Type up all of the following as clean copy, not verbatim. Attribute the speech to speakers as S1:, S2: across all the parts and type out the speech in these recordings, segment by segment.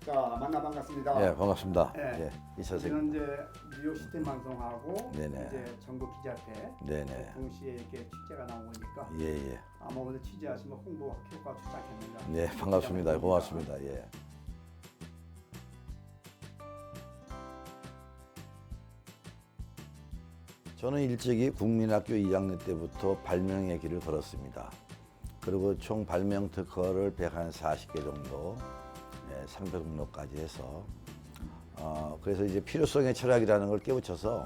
S1: 자, 반갑습니다.
S2: 예, 반갑습니다.
S1: 예.
S2: 예, 이 선생님.
S1: 저는 이제 뉴욕 시티 방송하고
S2: 네네.
S1: 이제 전국 기자회
S2: 네네.
S1: 동시에 이렇게 취재가 나오니까
S2: 예, 예.
S1: 아마 오늘 취재하시면 홍보 효과 출작했는가.
S2: 네, 반갑습니다. 고맙습니다. 예. 저는 일찍이 국민학교 2학년 때부터 발명의 길을 걸었습니다. 그리고 총 발명 특허를 140개 정도, 300종로까지 해서 그래서 이제 필요성의 철학이라는 걸 깨우쳐서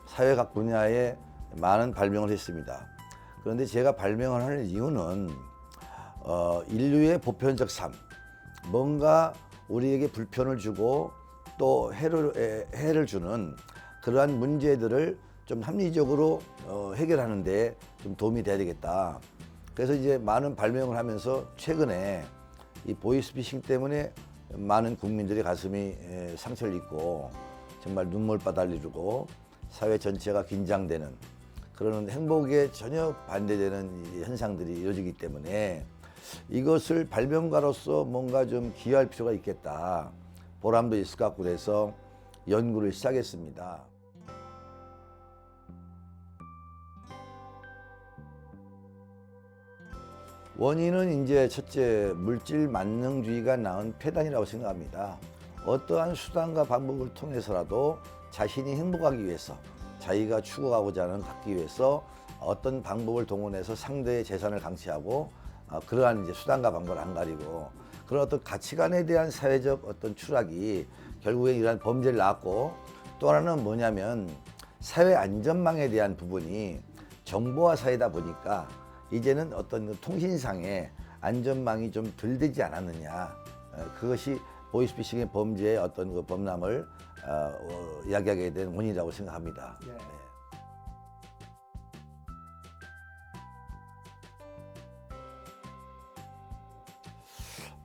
S2: 사회 각 분야에 많은 발명을 했습니다. 그런데 제가 발명을 하는 이유는 인류의 보편적 삶, 뭔가 우리에게 불편을 주고 또 해를 주는 그러한 문제들을 좀 합리적으로 해결하는 데 좀 도움이 돼야 되겠다. 그래서 이제 많은 발명을 하면서 최근에 이 보이스피싱 때문에 많은 국민들의 가슴이 상처를 입고 정말 눈물바다를 이루고 사회 전체가 긴장되는 그런 행복에 전혀 반대되는 현상들이 이루어지기 때문에 이것을 발명가로서 뭔가 좀 기여할 필요가 있겠다. 보람도 있을 것 같고 그래서 연구를 시작했습니다. 원인은 이제 첫째 물질 만능주의가 낳은 폐단이라고 생각합니다. 어떠한 수단과 방법을 통해서라도 자신이 행복하기 위해서 자기가 추구하고자 하는 갖기 위해서 어떤 방법을 동원해서 상대의 재산을 강취하고 그러한 이제 수단과 방법을 안 가리고 그런 어떤 가치관에 대한 사회적 어떤 추락이 결국에 이러한 범죄를 낳았고 또 하나는 뭐냐면 사회 안전망에 대한 부분이 정보화 사회다 보니까 이제는 어떤 통신상의 안전망이 좀 덜 되지 않았느냐. 그것이 보이스피싱의 범죄의 어떤 그 범람을 이야기하게 된 원인이라고 생각합니다.
S1: 네.
S2: 네.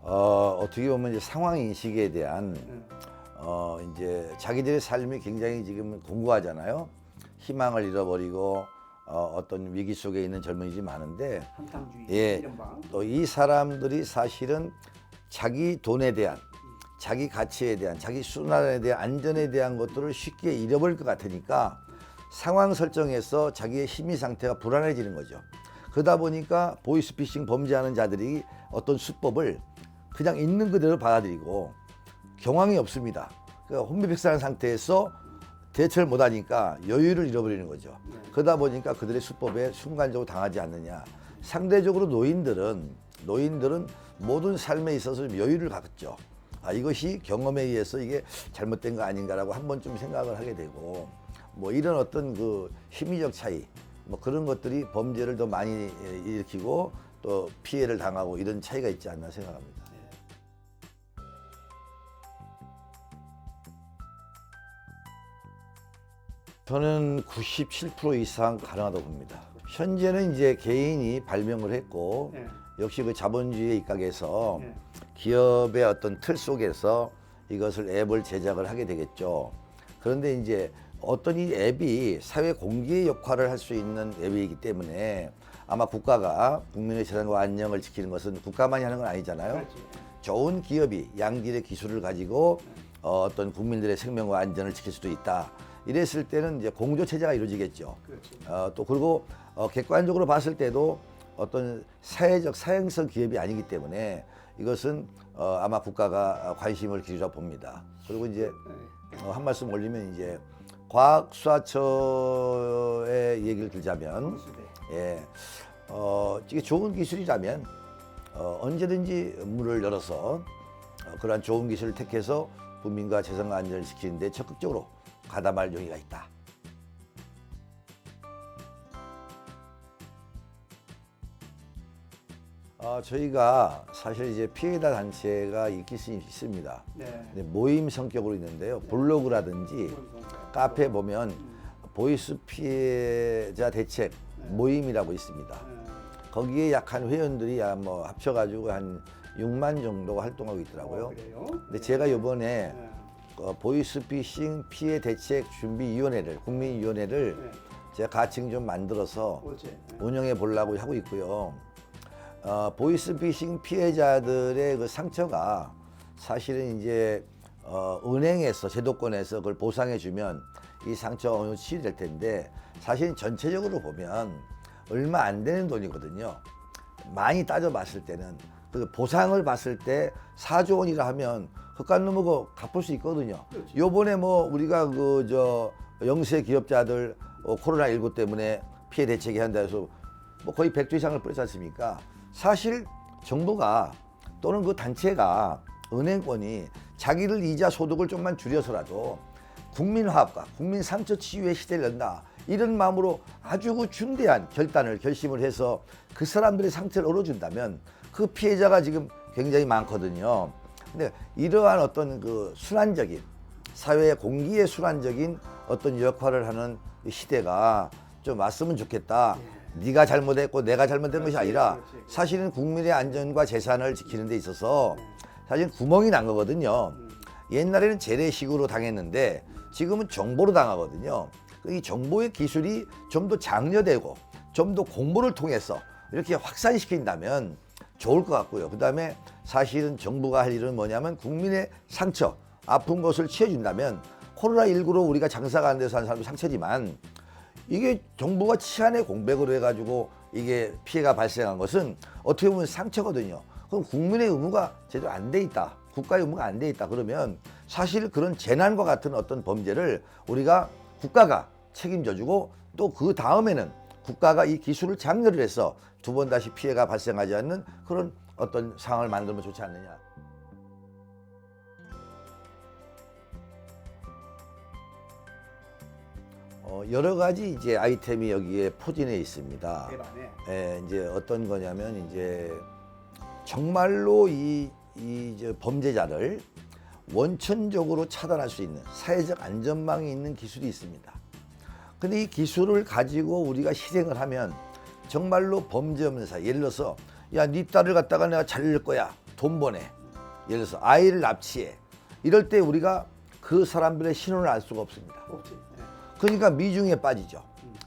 S2: 어떻게 보면 이제 상황 인식에 대한 이제 자기들의 삶이 굉장히 지금 공고하잖아요. 희망을 잃어버리고 어떤 위기 속에 있는 젊은이들이 많은데
S1: 한탕주의,
S2: 예,
S1: 이른바.
S2: 또 이 사람들이 사실은 자기 돈에 대한 자기 가치에 대한 자기 순환에 대한 안전에 대한 것들을 쉽게 잃어버릴 것 같으니까 상황 설정에서 자기의 심리 상태가 불안해지는 거죠. 그러다 보니까 보이스피싱 범죄하는 자들이 어떤 수법을 그냥 있는 그대로 받아들이고 경황이 없습니다. 그러니까 혼비백산한 상태에서 대처를 못하니까 여유를 잃어버리는 거죠. 그러다 보니까 그들의 수법에 순간적으로 당하지 않느냐. 상대적으로 노인들은 모든 삶에 있어서 좀 여유를 갖죠. 이것이 경험에 의해서 이게 잘못된 거 아닌가라고 한 번쯤 생각을 하게 되고 뭐 이런 어떤 그 심리적 차이 뭐 그런 것들이 범죄를 더 많이 일으키고 또 피해를 당하고 이런 차이가 있지 않나 생각합니다. 저는 97% 이상 가능하다고 봅니다. 현재는 이제 개인이 발명을 했고
S1: 네.
S2: 역시 그 자본주의에 입각해서
S1: 네.
S2: 기업의 어떤 틀 속에서 이것을 앱을 제작을 하게 되겠죠. 그런데 이제 어떤 이 앱이 사회 공기의 역할을 할 수 있는 앱이기 때문에 아마 국가가 국민의 재산과 안녕을 지키는 것은 국가만이 하는 건 아니잖아요.
S1: 그렇지.
S2: 좋은 기업이 양질의 기술을 가지고 어떤 국민들의 생명과 안전을 지킬 수도 있다. 이랬을 때는 이제 공조 체제가 이루어지겠죠.
S1: 그렇지.
S2: 또 그리고 객관적으로 봤을 때도 어떤 사회적 사행성 기업이 아니기 때문에 이것은 아마 국가가 관심을 기울여 봅니다. 그리고 이제 한 말씀 올리면 이제 과학수사처의 얘기를 들자면 예, 이게 좋은 기술이라면 언제든지 문을 열어서 그러한 좋은 기술을 택해서 국민과 재산과 안전을 지키는데 적극적으로 가담할 용의가 있다. 저희가 사실 이제 피해자 단체가 있습니다.
S1: 네.
S2: 근데 모임 성격으로 있는데요. 블로그라든지 카페에 보면 보이스 피해자 대책 모임이라고 있습니다. 거기에 약 한 회원들이 뭐 합쳐가지고 한 6만 정도가 활동하고 있더라고요.
S1: 그래요?
S2: 근데 제가 이번에 보이스피싱 피해 대책 준비위원회를 국민위원회를 제가 가칭 좀 만들어서 운영해 보려고 하고 있고요. 보이스피싱 피해자들의 그 상처가 사실은 이제 은행에서 제도권에서 그걸 보상해 주면 이 상처가 어느 정도 치유될 텐데 사실 전체적으로 보면 얼마 안 되는 돈이거든요. 많이 따져봤을 때는 그 보상을 봤을 때 4조 원이라 하면 그깟 놈하고 갚을 수 있거든요.
S1: 그렇지.
S2: 요번에 뭐 우리가 그 저 영세 기업자들 코로나19 때문에 피해 대책이 한다 해서 뭐 거의 100조 이상을 뿌렸지 않습니까? 사실 정부가 또는 그 단체가 은행권이 자기들 이자 소득을 좀만 줄여서라도 국민 화합과 국민 상처 치유의 시대를 연다. 이런 마음으로 아주 그 중대한 결심을 해서 그 사람들의 상처를 얼어준다면 그 피해자가 지금 굉장히 많거든요. 근데 이러한 어떤 그 순환적인 사회의 공기의 순환적인 어떤 역할을 하는 시대가 좀 왔으면 좋겠다. 네가 잘못했고 내가 잘못된 것이 아니라
S1: 그렇지.
S2: 사실은 국민의 안전과 재산을 지키는 데 있어서 사실 구멍이 난 거거든요. 옛날에는 재래식으로 당했는데 지금은 정보로 당하거든요. 이 정보의 기술이 좀 더 장려되고 좀 더 공부를 통해서 이렇게 확산시킨다면 좋을 것 같고요. 그다음에 사실은 정부가 할 일은 뭐냐면 국민의 상처, 아픈 것을 치료해준다면 코로나19로 우리가 장사가 안 돼서 한 사람도 상처지만 이게 정부가 치안의 공백으로 해가지고 이게 피해가 발생한 것은 어떻게 보면 상처거든요. 그럼 국민의 의무가 제대로 안 돼 있다. 국가의 의무가 안 돼 있다. 그러면 사실 그런 재난과 같은 어떤 범죄를 우리가 국가가 책임져주고 또 그 다음에는 국가가 이 기술을 장려를 해서 두 번 다시 피해가 발생하지 않는 그런 어떤 상황을 만들면 좋지 않느냐. 여러 가지 이제 아이템이 여기에 포진해 있습니다.
S1: 대란에.
S2: 예, 이제 어떤 거냐면 이제 정말로 이 이제 범죄자를 원천적으로 차단할 수 있는 사회적 안전망이 있는 기술이 있습니다. 근데 이 기술을 가지고 우리가 실행을 하면 정말로 범죄 없는 사회, 예를 들어서 야, 네 딸을 갖다가 내가 잘릴 거야, 돈 보내. 예를 들어서 아이를 납치해. 이럴 때 우리가 그 사람들의 신원을 알 수가 없습니다.
S1: 없지. 네.
S2: 그러니까 미중에 빠지죠.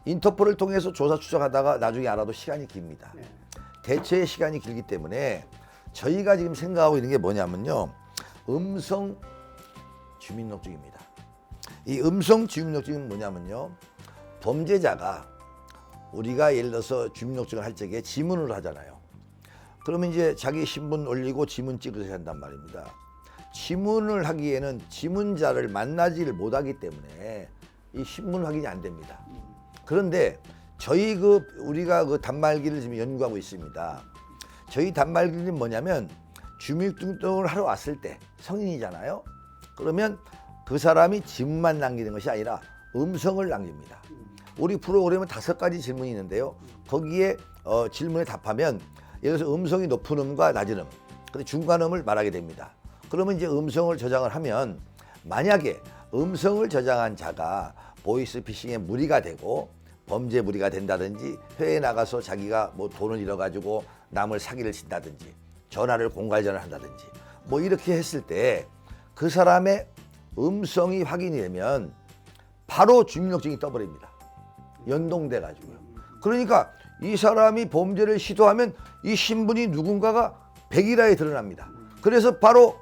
S2: 인터폴을 통해서 조사 추적하다가 나중에 알아도 시간이 깁니다.
S1: 네.
S2: 대처의 시간이 길기 때문에 저희가 지금 생각하고 있는 게 뭐냐면요. 음성 주민등록증입니다. 이 음성 주민등록증은 뭐냐면요. 범죄자가 우리가 예를 들어서 주민등록증을 할 적에 지문을 하잖아요. 그러면 이제 자기 신분 올리고 지문 찍으셔야 한단 말입니다. 지문을 하기에는 지문자를 만나지를 못하기 때문에 이 신분 확인이 안 됩니다. 그런데 저희 우리가 그 단말기를 지금 연구하고 있습니다. 저희 단말기는 뭐냐면 주민등록을 하러 왔을 때 성인이잖아요. 그러면 그 사람이 지문만 남기는 것이 아니라 음성을 남깁니다. 우리 프로그램은 5가지 질문이 있는데요. 거기에 질문에 답하면 예를 들어서 음성이 높은 음과 낮은 음, 근데 중간 음을 말하게 됩니다. 그러면 이제 음성을 저장을 하면 만약에 음성을 저장한 자가 보이스피싱에 무리가 되고 범죄 무리가 된다든지 해외에 나가서 자기가 뭐 돈을 잃어가지고 남을 사기를 친다든지 전화를 공갈전을 한다든지 뭐 이렇게 했을 때 그 사람의 음성이 확인이 되면 바로 주민등록증이 떠버립니다. 연동돼 가지고요. 그러니까 이 사람이 범죄를 시도하면 이 신분이 누군가가 100일하에 드러납니다. 그래서 바로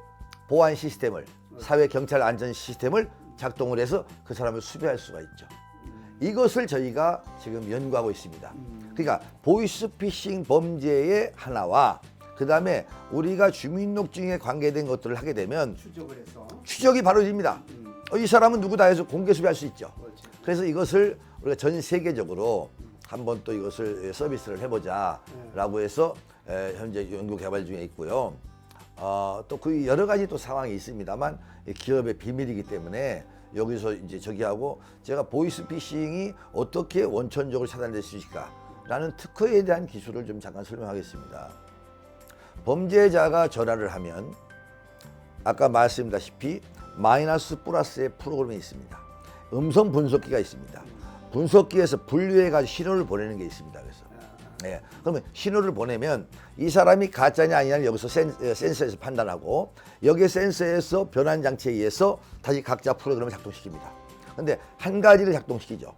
S2: 보안 시스템을 사회 경찰 안전 시스템을 작동을 해서 그 사람을 수배할 수가 있죠. 이것을 저희가 지금 연구하고 있습니다. 그러니까 보이스피싱 범죄의 하나와 그 다음에 우리가 주민등록증에 관계된 것들을 하게 되면
S1: 추적을 해서.
S2: 추적이 바로 됩니다. 이 사람은 누구다 해서 공개 수배할 수 있죠.
S1: 그렇지.
S2: 그래서 이것을 우리가 전 세계적으로 한번 또 이것을 서비스를 해보자라고 해서 현재 연구 개발 중에 있고요. 또 그 여러 가지 또 상황이 있습니다만 기업의 비밀이기 때문에 여기서 이제 저기하고 제가 보이스피싱이 어떻게 원천적으로 차단될 수 있을까라는 특허에 대한 기술을 좀 잠깐 설명하겠습니다. 범죄자가 전화를 하면 아까 말씀드렸다시피 마이너스 플러스의 프로그램이 있습니다. 음성 분석기가 있습니다. 분석기에서 분류해가지고 신호를 보내는 게 있습니다. 그래서 네. 그러면 신호를 보내면 이 사람이 가짜냐 아니냐를 여기서 센서에서 판단하고 여기에 센서에서 변환 장치에 의해서 다시 각자 프로그램을 작동시킵니다. 근데 한 가지를 작동시키죠.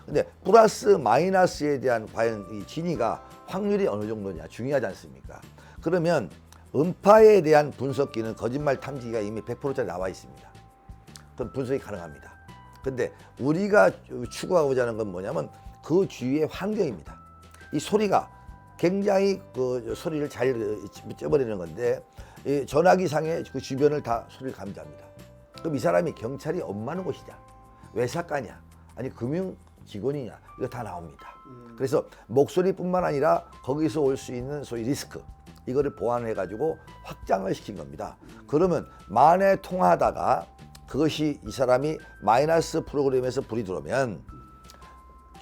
S2: 근데 플러스 마이너스에 대한 과연 이 진위가 확률이 어느 정도냐 중요하지 않습니까? 그러면 음파에 대한 분석기는 거짓말 탐지기가 이미 100%짜리 나와 있습니다. 그럼 분석이 가능합니다. 근데 우리가 추구하고자 하는 건 뭐냐면 그 주위의 환경입니다. 이 소리가 굉장히 그 소리를 잘 쪄버리는 건데 이 전화기상의 그 주변을 다 소리를 감지합니다. 그럼 이 사람이 경찰이 업무하는 곳이냐, 외사과냐, 아니 금융 직원이냐, 이거 다 나옵니다. 그래서 목소리뿐만 아니라 거기서 올 수 있는 소위 리스크, 이거를 보완해 가지고 확장을 시킨 겁니다. 그러면 만에 통하다가 그것이 이 사람이 마이너스 프로그램에서 불이 들어오면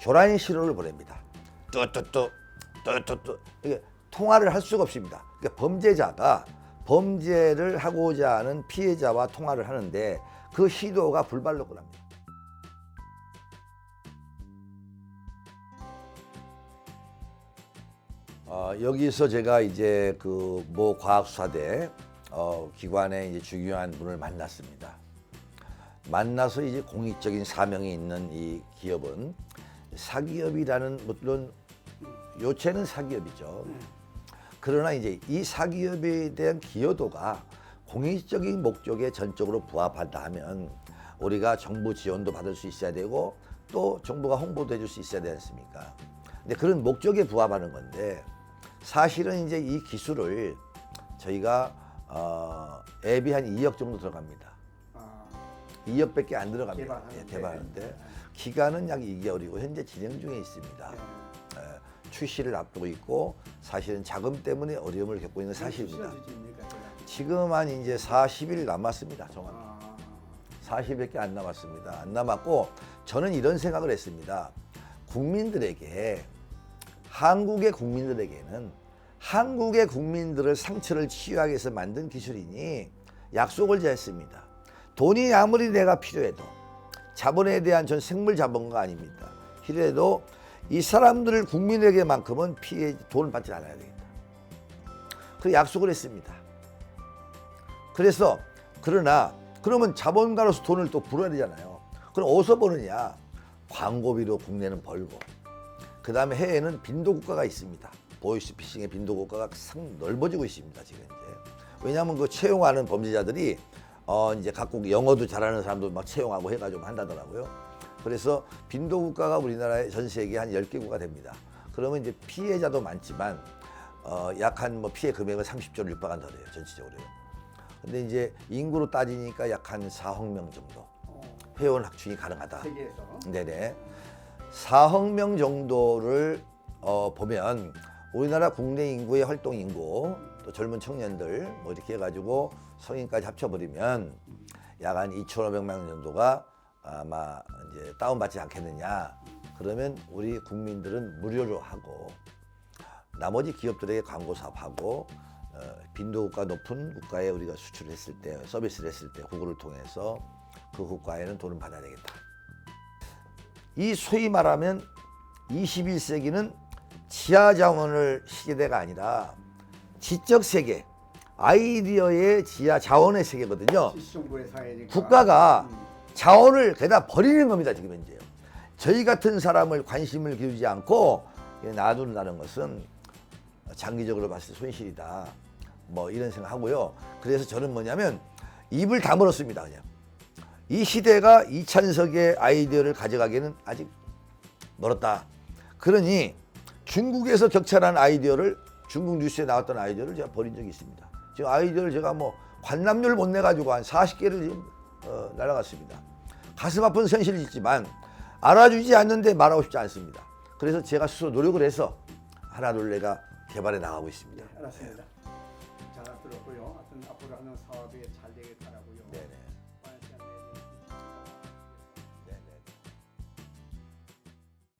S2: 교란 신호를 보냅니다. 뚜뚜뚜 뚜뚜뚜. 이게 통화를 할 수가 없습니다. 그러니까 범죄자가 범죄를 하고자 하는 피해자와 통화를 하는데 그 시도가 불발로 끝납니다. 여기서 제가 이제 그 모 과학수사대 기관의 이제 중요한 분을 만났습니다. 만나서 이제 공익적인 사명이 있는 이 기업은 사기업이라는, 물론 요체는 사기업이죠. 그러나 이제 이 사기업에 대한 기여도가 공익적인 목적에 전적으로 부합한다 하면 우리가 정부 지원도 받을 수 있어야 되고 또 정부가 홍보도 해줄 수 있어야 되지 않습니까? 근데 그런 목적에 부합하는 건데 사실은 이제 이 기술을 저희가 앱이 한 2억 정도 들어갑니다. 2억밖에 안 들어갑니다. 개발하는데 기간은 약 2개월이고 현재 진행 중에 있습니다. 출시를 앞두고 있고 사실은 자금 때문에 어려움을 겪고 있는 사실입니다. 지금 한 이제 40일 남았습니다. 정확히 40일밖에 안 남았습니다. 안 남았고 저는 이런 생각을 했습니다. 국민들에게, 한국의 국민들에게는 한국의 국민들을 상처를 치유하기 위해서 만든 기술이니 약속을 제했습니다. 돈이 아무리 내가 필요해도, 자본에 대한 전 생물 자본가 아닙니다. 필요해도 이 사람들을 국민에게만큼은 돈을 받지 않아야 되겠다. 그 약속을 했습니다. 그래서 그러면 자본가로서 돈을 또 벌어야 되잖아요. 그럼 어디서 버느냐? 광고비로 국내는 벌고, 그 다음에 해외에는 빈도국가가 있습니다. 보이스피싱의 빈도국가가 상 넓어지고 있습니다. 지금 이제 왜냐하면 그 채용하는 범죄자들이 이제 각국 영어도 잘하는 사람도 막 채용하고 해가지고 한다더라고요. 그래서 빈도국가가 우리나라의 전 세계 한 10개국가 됩니다. 그러면 이제 피해자도 많지만 약 한 뭐 피해 금액은 30조를 육박한다래요. 전체적으로요. 근데 이제 인구로 따지니까 약 한 4억 명 정도 회원 확충이 가능하다.
S1: 세계에서.
S2: 네네. 4억 명 정도를 보면 우리나라 국내 인구의 활동 인구, 또 젊은 청년들 뭐 이렇게 해가지고 성인까지 합쳐버리면 약 한 2,500만 명 정도가 아마 이제 다운받지 않겠느냐. 그러면 우리 국민들은 무료로 하고 나머지 기업들에게 광고 사업하고 빈도국가 높은 국가에 우리가 수출을 했을 때, 서비스를 했을 때 구글을 통해서 그 국가에는 돈을 받아야 되겠다. 이 소위 말하면 21세기는 지하 자원을 시대가 아니라 지적 세계, 아이디어의 지하 자원의 세계거든요.
S1: 시정부의 사회니까.
S2: 국가가 자원을 게다 버리는 겁니다. 지금 현재. 저희 같은 사람을 관심을 기울이지 않고 놔둔다는 것은 장기적으로 봤을 때 손실이다. 뭐 이런 생각하고요. 그래서 저는 뭐냐면 입을 다물었습니다. 그냥. 이 시대가 이찬석의 아이디어를 가져가기에는 아직 멀었다. 그러니 중국에서 격찬한 아이디어를, 중국 뉴스에 나왔던 아이디어를 제가 버린 적이 있습니다. 지금 아이디어를 제가 뭐 관람료를 못 내가지고 한 40개를 지금 날아갔습니다. 가슴 아픈 현실이 있지만 알아주지 않는데 말하고 싶지 않습니다. 그래서 제가 스스로 노력을 해서 하나둘 내가 개발해 나가고 있습니다.
S1: 네, 알았습니다. 잘 들었고요. 하여튼 앞으로 하는 사업이 잘 되겠다라고요.
S2: 네네.